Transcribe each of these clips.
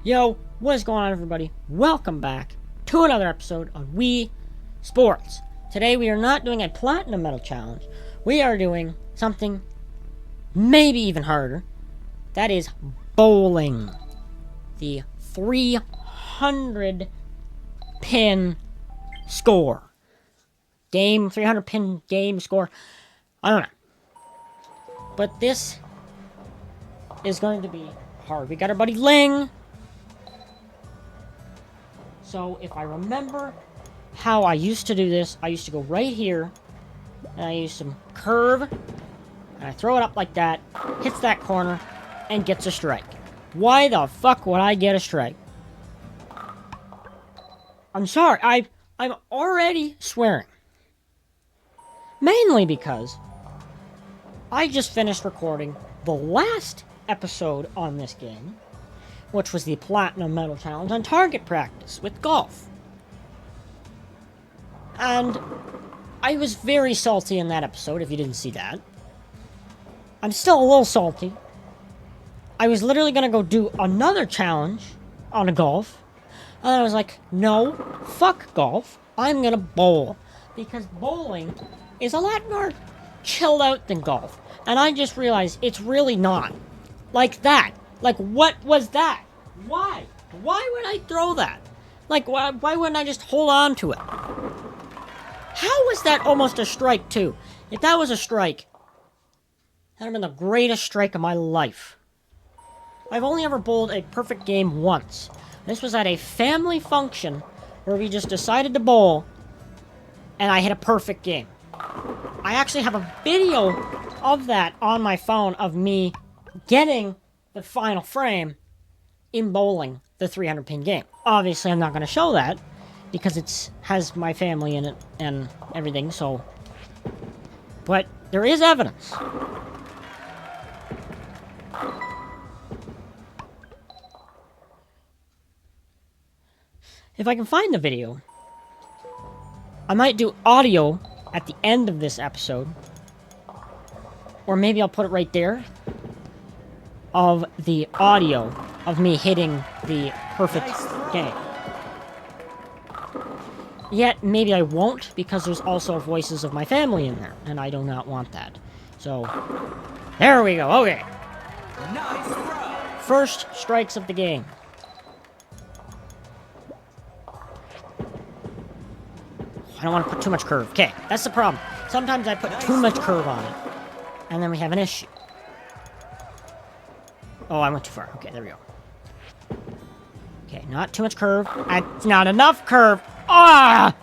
Yo, what is going on, everybody? Welcome back to another episode of Wii Sports. Today we are not doing a Platinum Medal Challenge. We are doing something maybe even harder. That is bowling. The 300 pin score. 300 pin game score. I don't know. But this is going to be hard. We got our buddy Ling. So, if I remember how I used to do this, I used to go right here, and I use some curve, and I throw it up like that, hits that corner, and gets a strike. Why the fuck would I get a strike? I'm sorry, I'm already swearing. Mainly because I just finished recording the last episode on this game, which was the Platinum Medal Challenge on target practice with golf. And I was very salty in that episode, if you didn't see that. I'm still a little salty. I was literally going to go do another challenge on a golf. And I was like, no, fuck golf. I'm going to bowl. Because bowling is a lot more chilled out than golf. And I just realized it's really not. Like that. Like, what was that? Why? Why would I throw that? Like, why wouldn't I just hold on to it? How was that almost a strike, too? If that was a strike, that would have been the greatest strike of my life. I've only ever bowled a perfect game once. This was at a family function where we just decided to bowl, and I hit a perfect game. I actually have a video of that on my phone of me getting the final frame in bowling the 300 pin game. Obviously, I'm not going to show that because it has my family in it and everything, so... But there is evidence. If I can find the video, I might do audio at the end of this episode. Or maybe I'll put it right there. Of the audio of me hitting the perfect game. Yet, maybe I won't, because there's also voices of my family in there, and I do not want that. So, there we go, okay. First strikes of the game. I don't want to put too much curve. Okay, that's the problem. Sometimes I put too much curve on it, and then we have an issue. Oh, I went too far. Okay, there we go. Okay, not too much curve. It's not enough curve. Ah!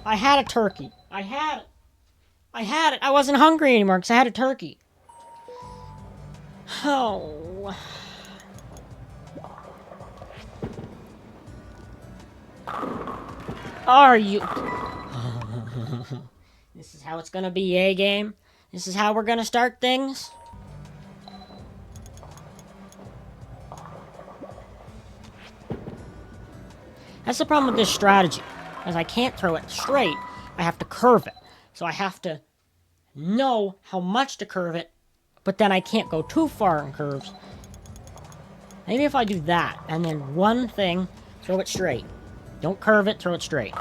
I had a turkey. I had it. I wasn't hungry anymore because I had a turkey. Oh. Are you... This is how it's gonna be, eh, game? This is how we're gonna start things? That's the problem with this strategy, as I can't throw it straight, I have to curve it. So I have to know how much to curve it, but then I can't go too far in curves. Maybe if I do that, and then one thing, throw it straight. Don't curve it, throw it straight.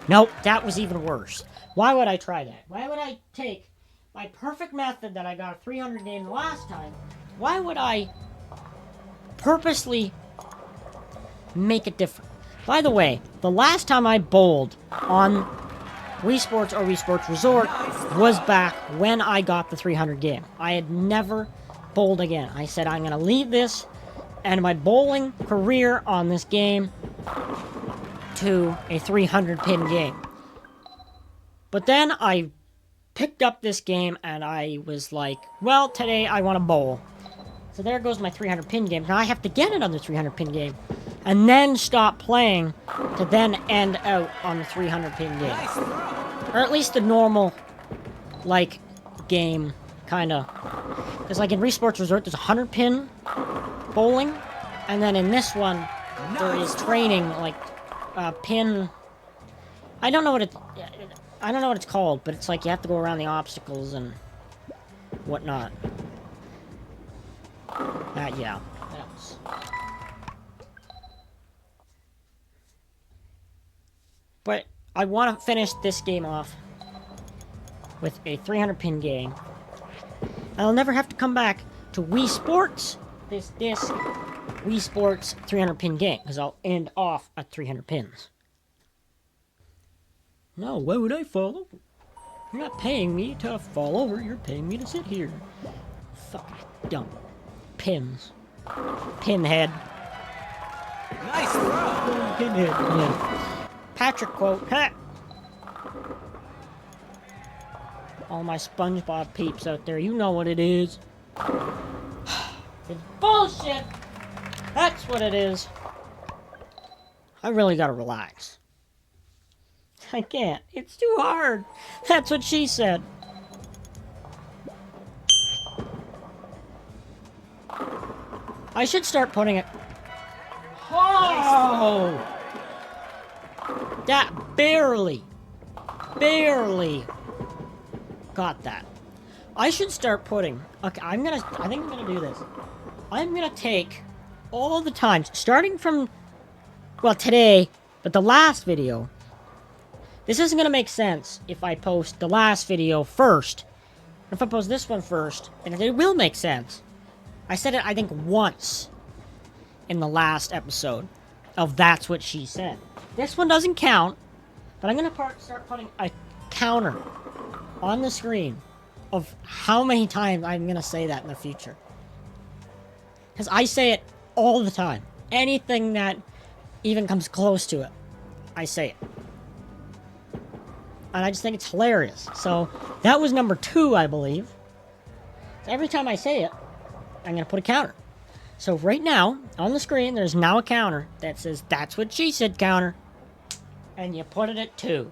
Nope, that was even worse. Why would I try that? Why would I take my perfect method that I got a 300 game the last time? Why would I purposely make it different? By the way, the last time I bowled on Wii Sports or Wii Sports Resort was back when I got the 300 game. I had never bowled again. I said I'm going to leave this and my bowling career on this game to a 300 pin game. But then I picked up this game and I was like, well, today I want to bowl. So there goes my 300 pin game. Now I have to get another 300 pin game. And then stop playing to then end out on the 300 pin game. Or at least the normal, like, game, kinda. Because, like, in Wii Sports Resort, there's 100 pin bowling. And then in this one, there is training, like, pin... I don't know what it's called, but it's like you have to go around the obstacles and whatnot. Yeah. pins. But I want to finish this game off with a 300 pin game. I'll never have to come back to Wii Sports, this Wii Sports 300 pin game, because I'll end off at 300 pins. No, why would I fall over? You're not paying me to fall over, you're paying me to sit here. Fucking dumb. Pins. Pinhead. Nice throw! Pinhead. Yeah. Patrick quote. Ha! All my SpongeBob peeps out there, you know what it is. It's bullshit! That's what it is. I really gotta relax. I can't. It's too hard. That's what she said. I should start putting it... Oh! That barely got that. I should start putting... Okay, I think I'm gonna do this. I'm gonna take all the times, starting from, well, today, but the last video. This isn't gonna make sense if I post the last video first. If I post this one first, and it will make sense. I said it, I think, once in the last episode of That's What She Said. This one doesn't count, but I'm gonna start putting a counter on the screen of how many times I'm gonna say that in the future. Because I say it all the time. Anything that even comes close to it, I say it. And I just think it's hilarious. So, that was number 2, I believe. So every time I say it, I'm gonna put a counter. So right now, on the screen, there's now a counter that says, That's What She Said counter. And you put it at 2.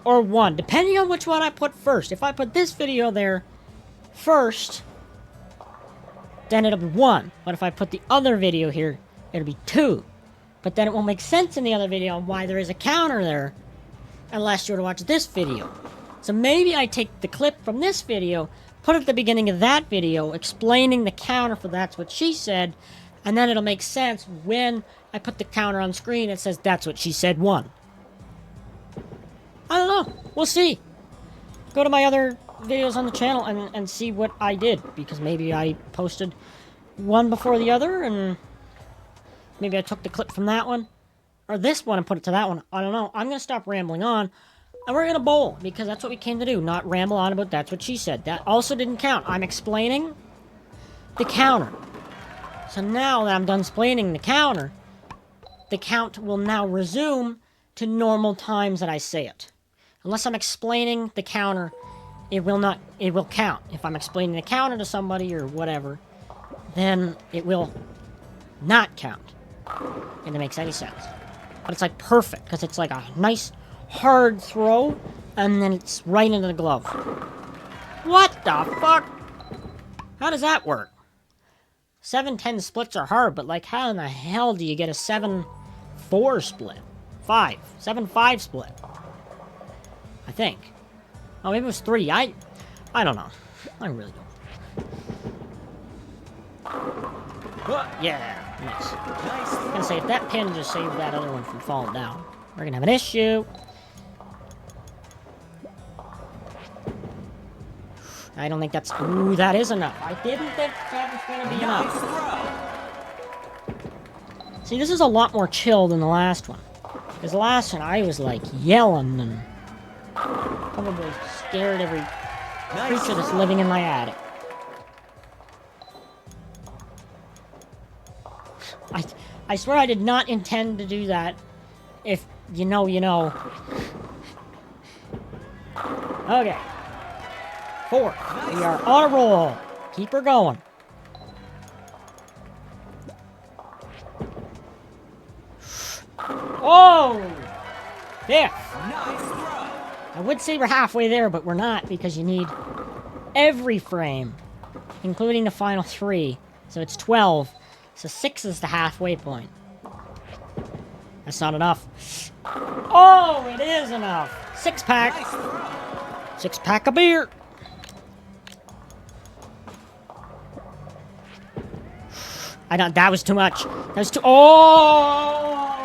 Or 1, depending on which one I put first. If I put this video there first, then it'll be 1. But if I put the other video here, it'll be 2. But then it won't make sense in the other video on why there is a counter there, unless you were to watch this video. So maybe I take the clip from this video, put it at the beginning of that video, explaining the counter for That's What She Said, and then it'll make sense when I put the counter on screen. It says That's What She Said 1. I don't know. We'll see. Go to my other videos on the channel and see what I did. Because maybe I posted one before the other, and maybe I took the clip from that one. Or this one and put it to that one. I don't know. I'm going to stop rambling on. And we're going to bowl. Because that's what we came to do. Not ramble on about That's What She Said. That also didn't count. I'm explaining the counter. So now that I'm done explaining the counter, the count will now resume to normal times that I say it. Unless I'm explaining the counter, it will count. If I'm explaining the counter to somebody or whatever, then it will not count. And it makes any sense. But it's like perfect, because it's like a nice hard throw, and then it's right into the glove. What the fuck? How does that work? 7-10 splits are hard, but like how in the hell do you get a 7-4 split? 7-5 split. I think. Oh, maybe it was 3. I don't know. I really don't. Yeah, nice. I'm gonna say, if that pin just saved that other one from falling down, we're gonna have an issue. I don't think that's... Ooh, that is enough. I didn't think that was gonna be enough. See, this is a lot more chill than the last one. Because the last one, I was, like, yelling and... probably scared every creature that's living in my attic. I swear I did not intend to do that. If you know, you know. Okay. 4. We are on a roll. Keep her going. Oh! There. I would say we're halfway there, but we're not, because you need every frame, including the final 3. So it's 12. So 6 is the halfway point. That's not enough. Oh, it is enough. 6-pack. 6-pack of beer. I don't. That was too much. That was too. Oh!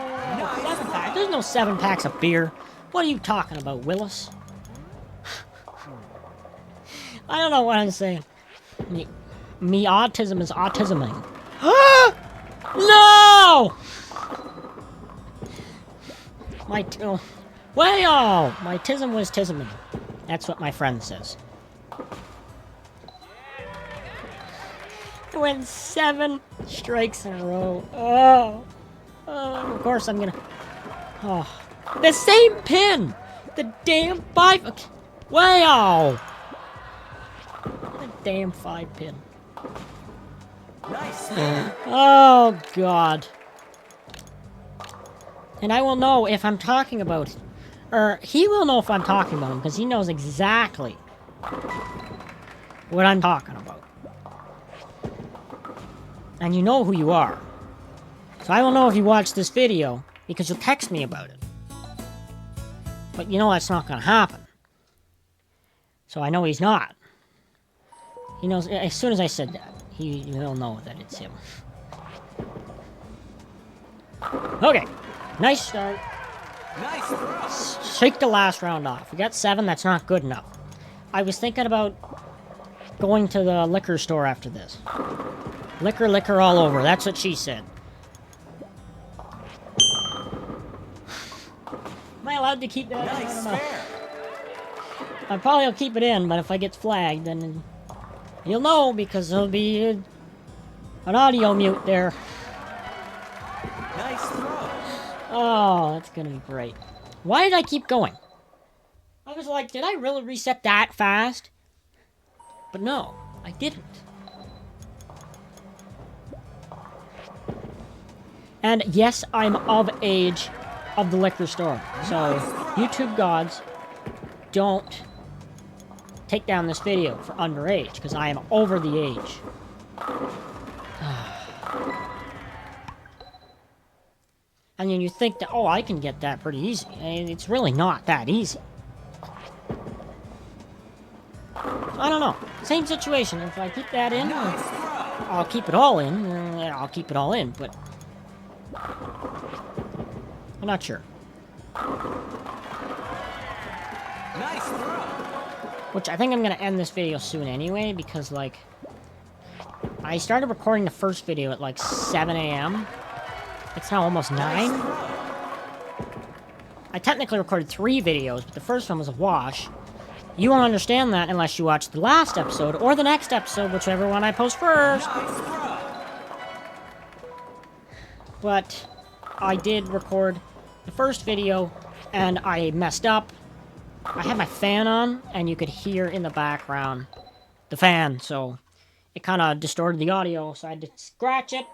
7-pack. There's no 7-packs of beer. What are you talking about, Willis? I don't know what I'm saying. Me autism is autisming. No! My tism was tisming. That's what my friend says. I went 7 strikes in a row. Oh, of course I'm gonna. Oh, the same pin. The damn 5. Okay. Wow. The damn 5 pin. Nice. Oh God. And I will know if I'm talking about it. Or he will know if I'm talking about him, because he knows exactly what I'm talking about. And you know who you are. So I will know if you watch this video, because you'll text me about it. But you know that's not going to happen. So I know he's not. He knows, as soon as I said that, he'll know that it's him. Okay. Nice start. Nice throw. Shake the last round off. We got 7, that's not good enough. I was thinking about going to the liquor store after this. Liquor all over. That's what she said. Am I allowed to keep that in? I Nice don't know. fair. I probably will keep it in, but if I get flagged, then you'll know, because there'll be an audio mute there. Nice throw. Oh, that's gonna be great. Why did I keep going? I was like, did I really reset that fast? But no, I didn't. And yes, I'm of age of the liquor store. So, YouTube gods, don't take down this video for underage, because I am over the age. And then you think that, oh, I can get that pretty easy. And it's really not that easy. I don't know. Same situation. If I keep that in, Nice throw. I'll keep it all in. I'll keep it all in, but I'm not sure. Nice throw. Which I think I'm gonna end this video soon anyway, because like I started recording the first video at like 7 a.m. It's now almost 9. Nice throw. I technically recorded 3 videos, but the first one was a wash. You won't understand that unless you watch the last episode, or the next episode, whichever one I post first. Nice throw. But I did record the first video, and I messed up. I had my fan on, and you could hear in the background the fan, so it kind of distorted the audio, so I had to scratch it,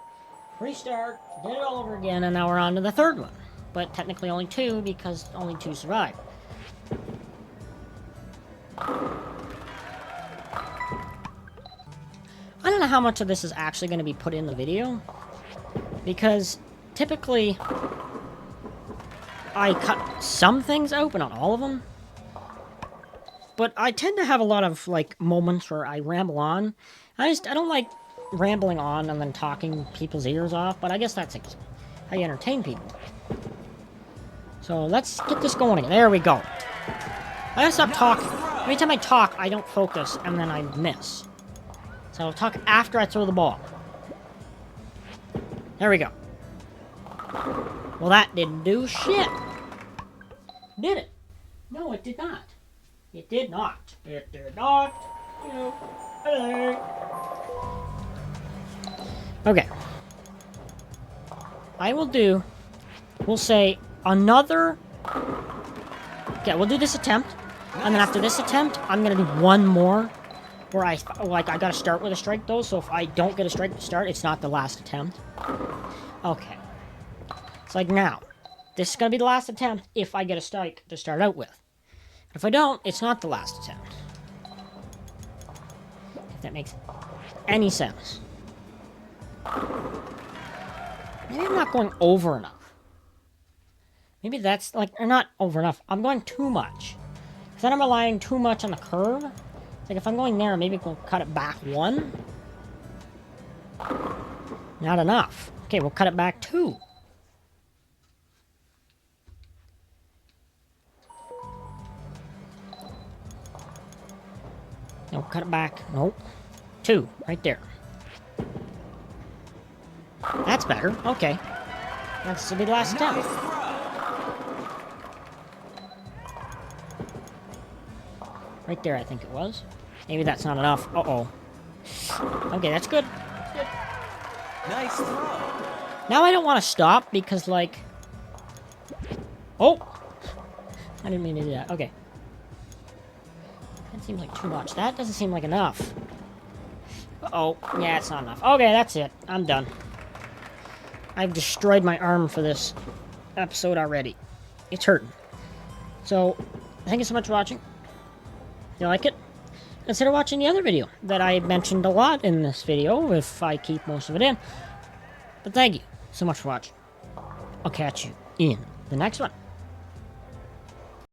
restart, did it all over again, and now we're on to the third one. But technically only 2, because only 2 survived. I don't know how much of this is actually going to be put in the video, because typically I cut some things out, but not all of them. But I tend to have a lot of like moments where I ramble on. I don't like rambling on and then talking people's ears off, but I guess that's how you entertain people. So let's get this going again. There we go. I gotta stop talking. Every time I talk, I don't focus, and then I miss. So I'll talk after I throw the ball. There we go. Well, that didn't do shit. Did it? No, it did not. It did not. It did not. Okay. I will do... We'll say another... Okay, we'll do this attempt. And then after this attempt, I'm going to do one more. Where I gotta start with a strike, though. So if I don't get a strike to start, it's not the last attempt. Okay. It's like now. This is going to be the last attempt if I get a strike to start out with. If I don't, it's not the last attempt. If that makes any sense. Maybe I'm not going over enough. Maybe that's, like, or not over enough. I'm going too much. Because then I'm relying too much on the curve. It's like, if I'm going there, maybe we'll cut it back 1. Not enough. Okay, we'll cut it back 2. No, cut it back. Nope. 2, right there. That's better. Okay. That's to be the last Nice attempt. throw. Right there, I think it was. Maybe that's not enough. Uh-oh. Okay, that's good. Nice throw. Now I don't want to stop because, like... Oh! I didn't mean to do that. Okay. That seems like too much. That doesn't seem like enough. Uh-oh. Yeah, it's not enough. Okay, that's it. I'm done. I've destroyed my arm for this episode already. It's hurting. So, thank you so much for watching. If you like it, consider watching the other video that I mentioned a lot in this video, if I keep most of it in. But thank you so much for watching. I'll catch you in the next one.